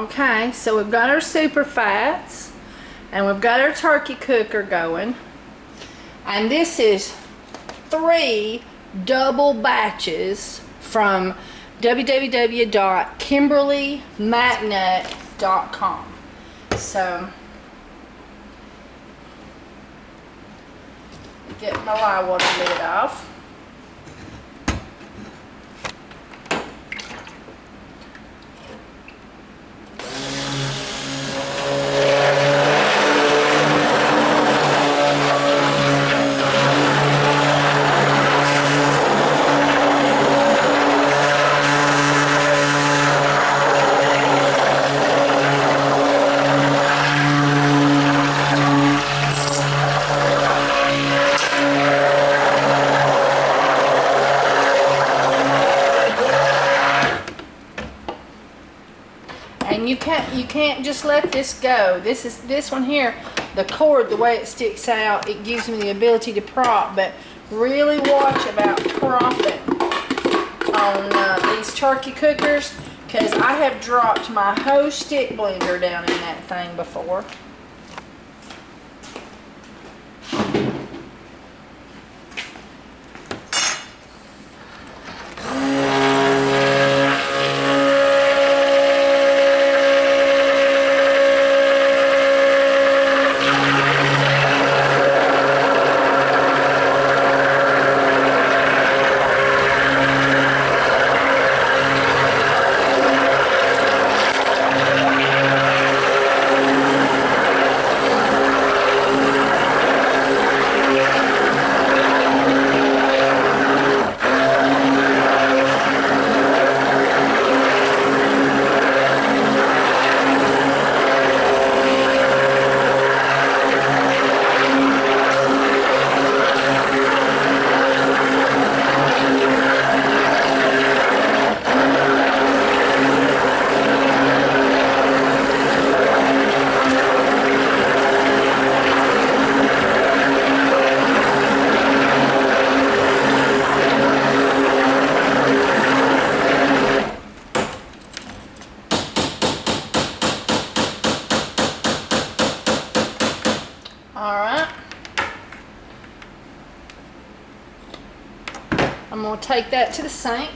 Okay, so we've got our super fats and we've got our turkey cooker going. And this is 3 double batches from www.kimberlymacnut.com. So, get my lye water lid off. And you can't just let this go. This one here, the cord, the way it sticks out, it gives me the ability to prop, but really watch about propping on these turkey cookers, because I have dropped my whole stick blender down in that thing before. Alright, I'm going to take that to the sink.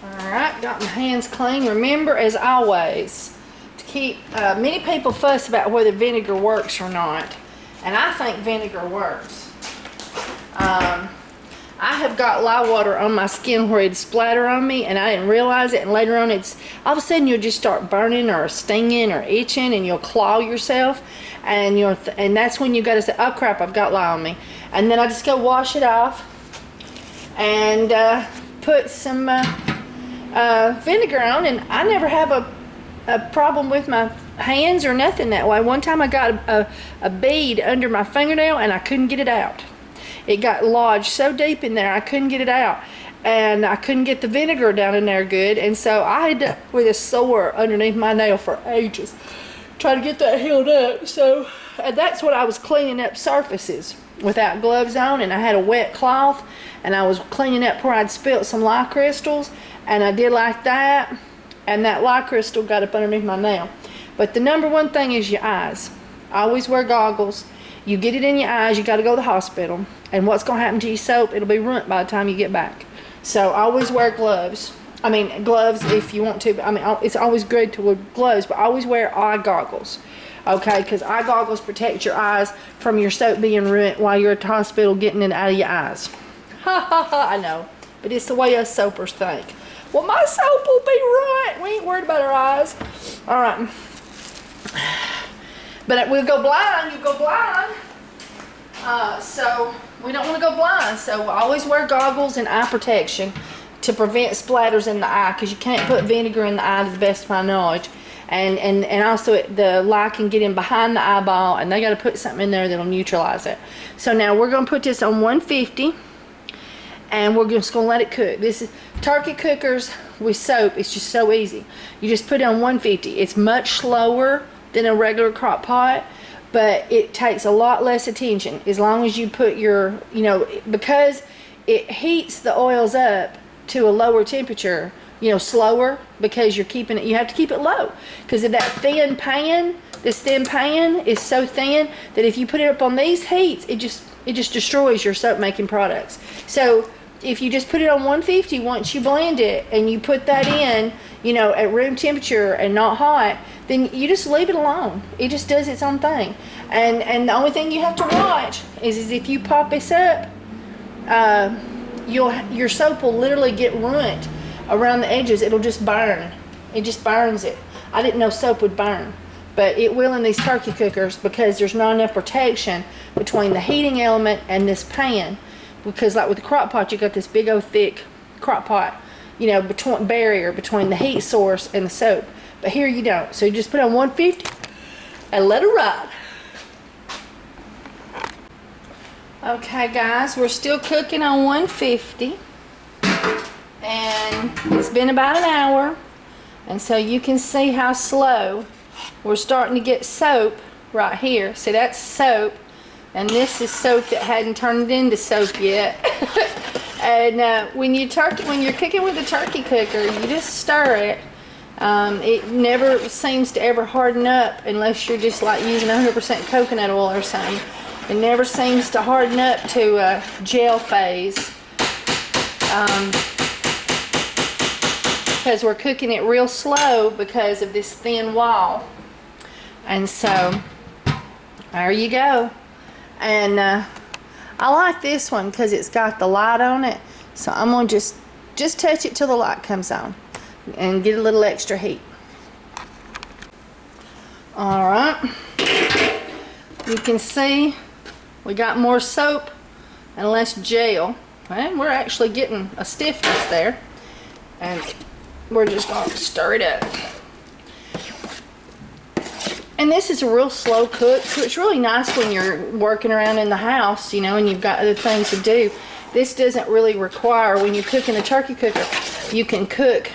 Alright, got my hands clean. Remember, as always, many people fuss about whether vinegar works or not, and I think vinegar works. I have got lye water on my skin where it splattered on me and I didn't realize it, and later on all of a sudden you'll just start burning or stinging or itching and you'll claw yourself, and and that's when you got to say, oh crap, I've got lye on me. And then I just go wash it off and put some vinegar on, and I never have a problem with my hands or nothing that way. One time I got a bead under my fingernail and I couldn't get it out. It got lodged so deep in there I couldn't get it out, and I couldn't get the vinegar down in there good, and so I had to, with a sore underneath my nail for ages, try to get that healed up. So that's what I was cleaning up surfaces without gloves on, and I had a wet cloth and I was cleaning up where I'd spilt some lye crystals, and I did like that, and that lye crystal got up underneath my nail. But the number one thing is your eyes. Always wear goggles. You get it in your eyes, you got to go to the hospital. And what's going to happen to your soap? It'll be ruined by the time you get back. So always wear gloves. I mean, gloves if you want to. I mean, it's always good to wear gloves, but always wear eye goggles. Okay, because eye goggles protect your eyes from your soap being ruined while you're at the hospital getting it out of your eyes. Ha ha ha, I know. But it's the way us soapers think. Well, my soap will be right. We ain't worried about our eyes. All right. But we'll go blind. You go blind. So we don't want to go blind. So always wear goggles and eye protection to prevent splatters in the eye, because you can't put vinegar in the eye to the best of my knowledge. And also the lye can get in behind the eyeball, and they got to put something in there that'll neutralize it. So now we're going to put this on 150. and we're just gonna let it cook. This is turkey cookers with soap. It's just so easy. You just put it on 150. It's much slower than a regular crock pot, but it takes a lot less attention as long as you put your, you know, because it heats the oils up to a lower temperature, you know, slower, because you're keeping it, you have to keep it low because of that thin pan. This thin pan is so thin that if you put it up on these heats, it just destroys your soap making products. So if you just put it on 150, once you blend it and you put that in, you know, at room temperature and not hot, then you just leave it alone. It just does its own thing. And the only thing you have to watch is if you pop this up, your soap will literally get ruined around the edges. It'll just burn. It just burns it. I didn't know soap would burn, but it will in these turkey cookers because there's not enough protection between the heating element and this pan. Because like with the crock pot, you got this big old thick crock pot, you know, barrier between the heat source and the soap. But here you don't. So you just put it on 150 and let it ride. Okay guys, we're still cooking on 150. And it's been about an hour. And so you can see how slow we're starting to get soap right here. See, that's soap. And this is soap that hadn't turned into soap yet. And when you're cooking with a turkey cooker, you just stir it. It never seems to ever harden up unless you're just like using 100% coconut oil or something. It never seems to harden up to a gel phase. Because we're cooking it real slow because of this thin wall. And so, there you go. And I like this one because it's got the light on it. So I'm going to just touch it till the light comes on and get a little extra heat. Alright. You can see we got more soap and less gel. And we're actually getting a stiffness there. And we're just going to stir it up. And this is a real slow cook, so it's really nice when you're working around in the house, you know, and you've got other things to do. This doesn't really require, when you're cooking a turkey cooker, you can cook,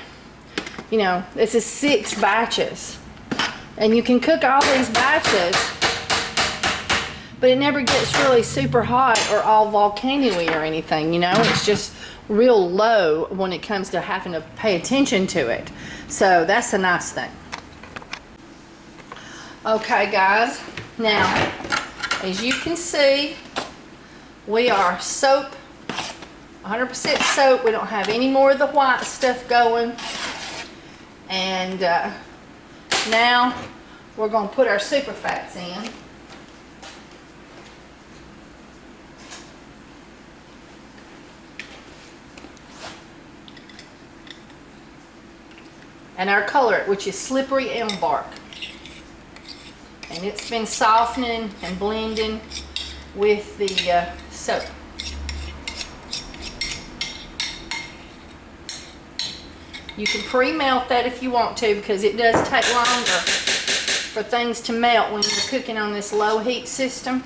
you know, this is 6 batches. And you can cook all these batches, but it never gets really super hot or all volcano-y or anything, you know. It's just real low when it comes to having to pay attention to it. So that's a nice thing. Okay guys, now as you can see, we are soap, 100% soap. We don't have any more of the white stuff going. And now we're going to put our super fats in. And our color, which is slippery elm bark. And it's been softening and blending with the soap. You can pre-melt that if you want to, because it does take longer for things to melt when you're cooking on this low heat system.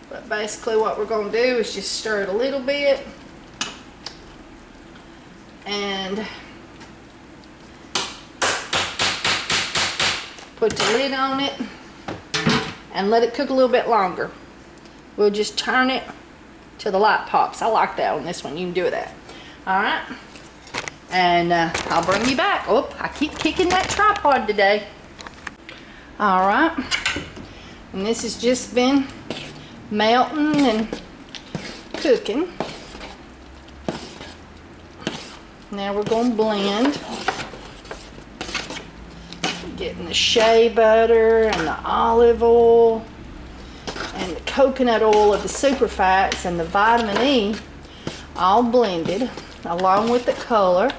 But basically what we're going to do is just stir it a little bit and put the lid on it and let it cook a little bit longer. We'll just turn it till the light pops. I like that on this one. You can do that. Alright. And I'll bring you back. Oh, I keep kicking that tripod today. Alright. And this has just been melting and cooking. Now we're going to blend. Getting the shea butter and the olive oil and the coconut oil of the super fats and the vitamin E all blended along with the color.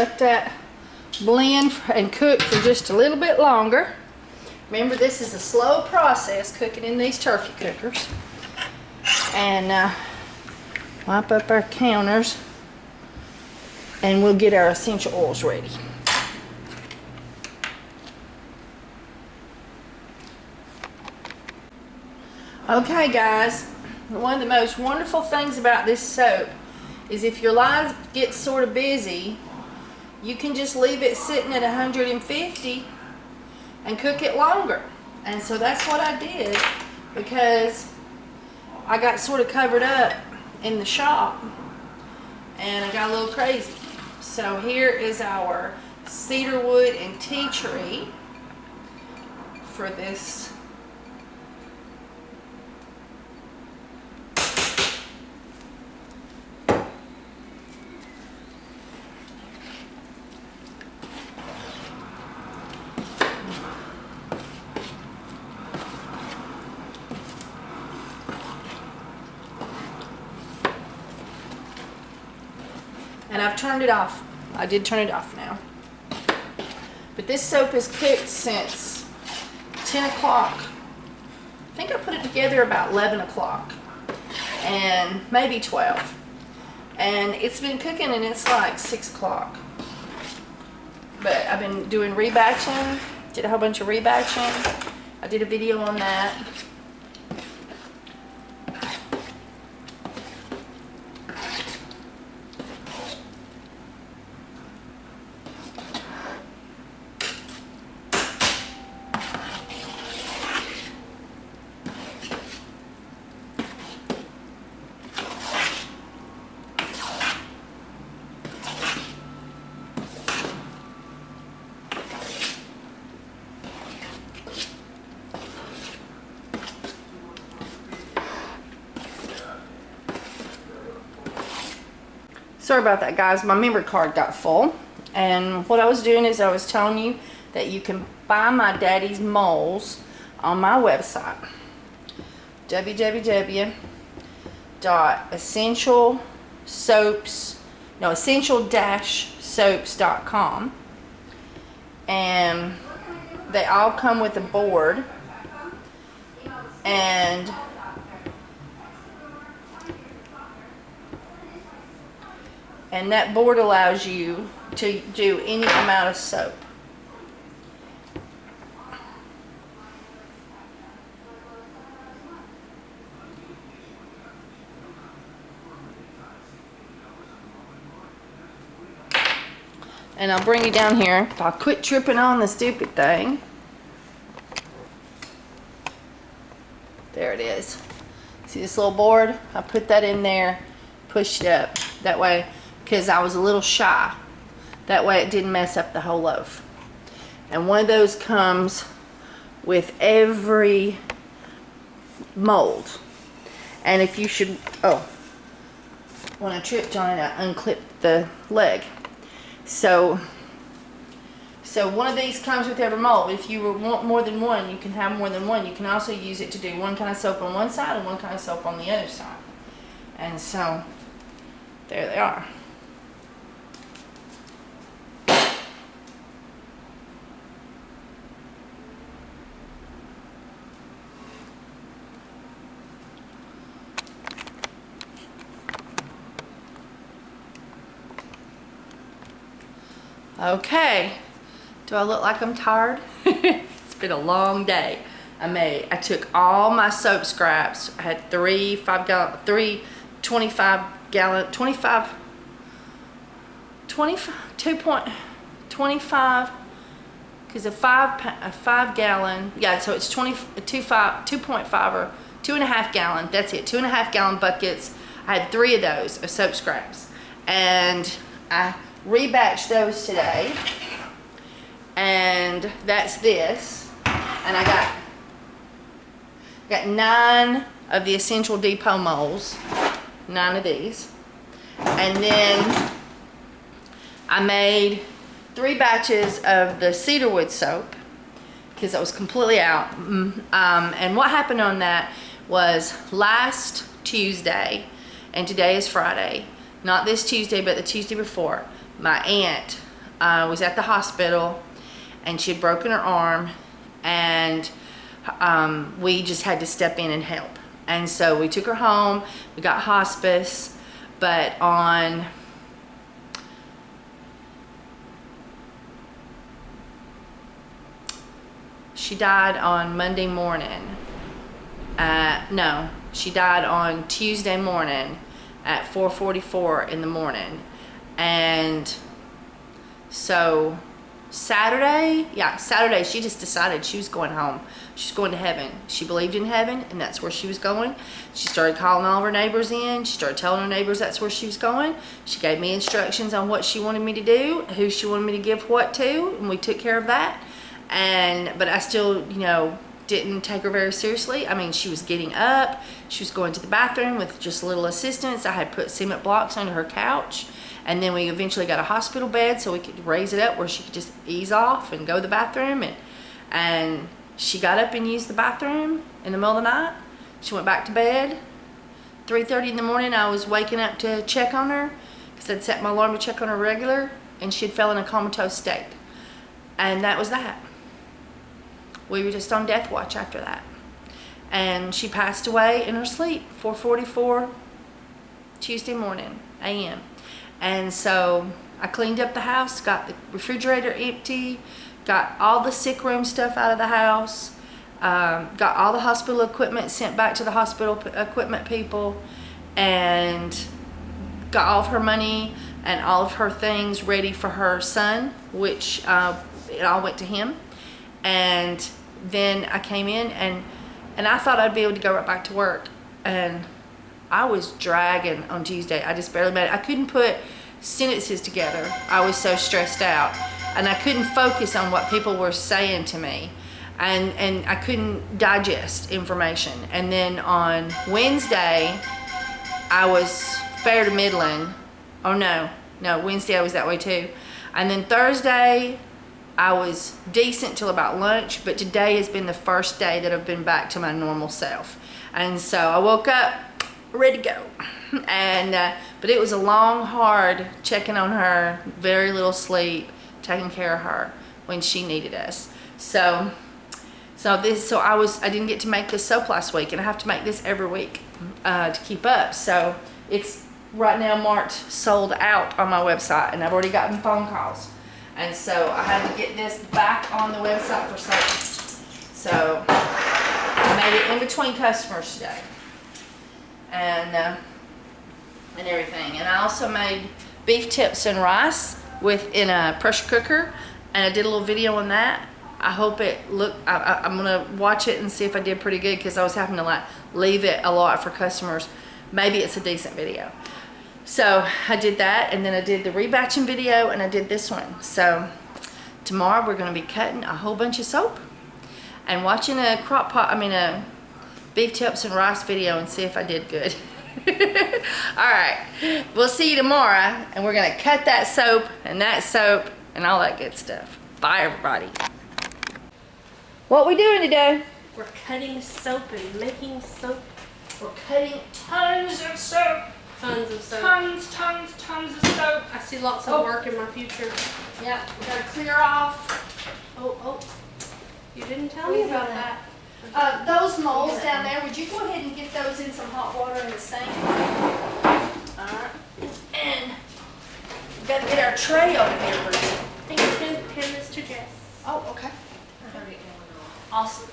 let that blend and cook for just a little bit longer. Remember, this is a slow process cooking in these turkey cookers. And wipe up our counters and we'll get our essential oils ready. Okay guys, one of the most wonderful things about this soap is if your line gets sort of busy, you can just leave it sitting at 150 and cook it longer. And so that's what I did, because I got sort of covered up in the shop and I got a little crazy. So here is our cedarwood and tea tree for this. And I've turned it off. I did turn it off now. But this soap is cooked since 10 o'clock. I think I put it together about 11 o'clock. And maybe 12. And it's been cooking and it's like 6 o'clock. But I've been doing rebatching. Did a whole bunch of rebatching. I did a video on that. Sorry about that, guys. My memory card got full. And what I was doing is I was telling you that you can buy my daddy's molds on my website. essential-soaps.com. And they all come with a board. And that board allows you to do any amount of soap. And I'll bring you down here. If I quit tripping on the stupid thing. There it is. See this little board? I put that in there, pushed it up. That way, because I was a little shy. That way it didn't mess up the whole loaf. And one of those comes with every mold. And if you should, when I tripped on it, I unclipped the leg. So one of these comes with every mold. If you want more than one, you can have more than one. You can also use it to do one kind of soap on one side and one kind of soap on the other side. And so, there they are. Okay, do I look like I'm tired? It's been a long day. I took all my soap scraps. I had 25 gallon, 2.25, because a 5 gallon, yeah, so it's 2.5 or 2.5 gallon, that's it, 2.5 gallon buckets. I had 3 of those of soap scraps, and I rebatched those today, and that's this, and I got 9 of the Essential Depot molds, 9 of these, and then I made 3 batches of the cedarwood soap because I was completely out. And what happened on that was last Tuesday, and today is Friday, not this Tuesday but the Tuesday before, my aunt was at the hospital, and she had broken her arm, and we just had to step in and help. And so we took her home. We got hospice, but she died on Monday morning. No, she died on Tuesday morning at 4:44 in the morning. And so Saturday, she just decided she was going home. She's going to heaven. She believed in heaven, and that's where she was going. She started calling all of her neighbors in. She started telling her neighbors that's where she was going. She gave me instructions on what she wanted me to do, who she wanted me to give what to, and we took care of that. But I still, didn't take her very seriously. I mean, she was getting up. She was going to the bathroom with just a little assistance. I had put cement blocks under her couch. And then we eventually got a hospital bed so we could raise it up where she could just ease off and go to the bathroom. And she got up and used the bathroom in the middle of the night. She went back to bed. 3:30 in the morning, I was waking up to check on her because I'd set my alarm to check on her regular, and she had fell in a comatose state. And that was that. We were just on death watch after that. And she passed away in her sleep, 4:44 Tuesday morning, a.m. And so I cleaned up the house, got the refrigerator empty, got all the sick room stuff out of the house, got all the hospital equipment sent back to the hospital equipment people, and got all of her money and all of her things ready for her son, which it all went to him. And then I came in, and I thought I'd be able to go right back to work. And I was dragging on Tuesday. I just barely made it. I couldn't put sentences together. I was so stressed out. And I couldn't focus on what people were saying to me. And I couldn't digest information. And then on Wednesday, I was fair to middling. Oh no, Wednesday I was that way too. And then Thursday, I was decent till about lunch, but today has been the first day that I've been back to my normal self. And so I woke up ready to go. But it was a long, hard checking on her, very little sleep, taking care of her when she needed us. So I didn't get to make this soap last week, and I have to make this every week to keep up. So it's right now marked sold out on my website, and I've already gotten phone calls. And so I had to get this back on the website for soap. So I made it in between customers today. And everything. And I also made beef tips and rice in a pressure cooker, and I did a little video on that. I hope it looked, I'm gonna watch it and see if I did pretty good, because I was having to leave it a lot for customers. Maybe it's a decent video. So I did that, and then I did the rebatching video, and I did this one. So tomorrow we're gonna be cutting a whole bunch of soap and watching a a beef tips and rice video and see if I did good. All right, we'll see you tomorrow, and we're gonna cut that soap and all that good stuff. Bye, everybody. What we doing today? We're cutting soap and making soap. We're cutting tons of soap. Tons of soap. Tons of soap. I see lots of work in my future. Yep, we gotta clear off. Oh. You didn't tell me about that. Those molds down there, would you go ahead and get those in some hot water in the sink? Alright. And we gotta get our tray over here, Bridget. Hand this to Jess. Oh, okay. Awesome.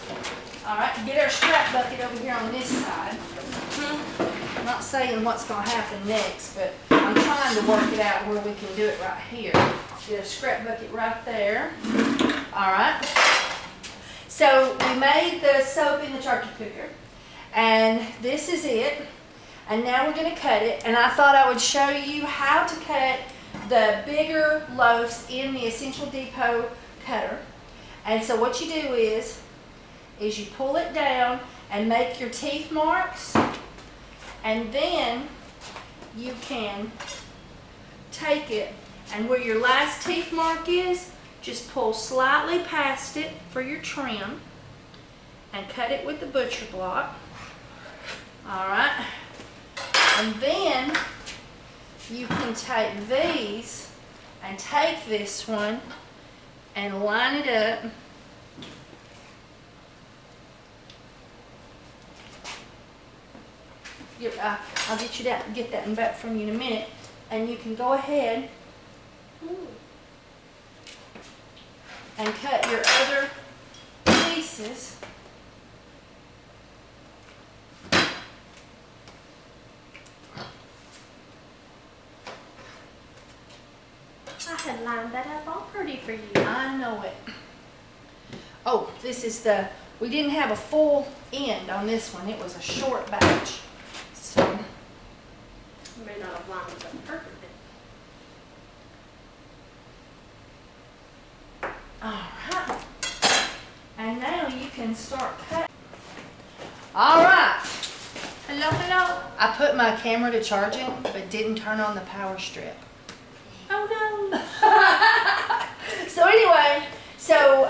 Alright, get our scrap bucket over here on this side. I'm not saying what's going to happen next, but I'm trying to work it out where we can do it right here. Get a scrap bucket right there. Alright. So we made the soap in the turkey cooker, and this is it. And now we're going to cut it, and I thought I would show you how to cut the bigger loaves in the Essential Depot cutter. And so what you do is you pull it down and make your teeth marks, and then you can take it, and where your last teeth mark is, just pull slightly past it for your trim and cut it with the butcher block. Alright, and then you can take these and take this one and line it up. I'll get that in back from you in a minute, and you can go ahead and cut your other pieces. I had lined that up all pretty for you. I know it. Oh, we didn't have a full end on this one. It was a short batch. So, You may not have lined it up perfectly. alright. And now you can start cutting. Alright. Hello, hello. I put my camera to charging, but didn't turn on the power strip. Oh no. So anyway,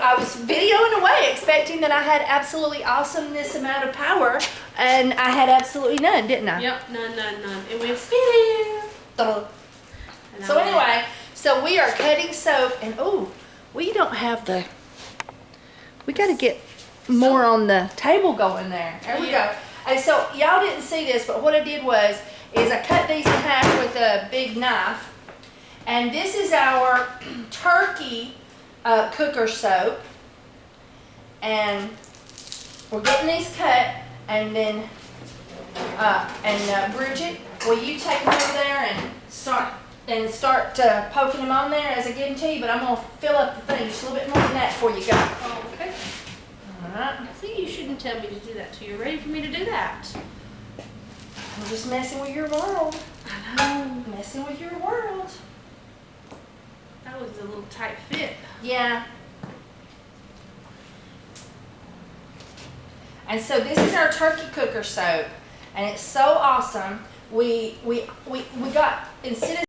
I was videoing away expecting that I had absolutely awesomeness amount of power, and I had absolutely none, didn't I? Yep, none. It went So anyway, we are cutting soap, and we don't have we got to get more on the table going there. There we go. And so y'all didn't see this, but what I did is I cut these in half with a big knife. And this is our turkey cooker soap. And we're getting these cut, and then, Bridget, will you take them over there and start poking them on there as I give them to you? But I'm going to fill up the thing just a little bit more than that before you go. Oh, okay. Alright. I think you shouldn't tell me to do that till you're ready for me to do that. I'm just messing with your world. I know. Messing with your world. That was a little tight fit. Yeah. And so this is our turkey cooker soap, and it's so awesome. We got, instead of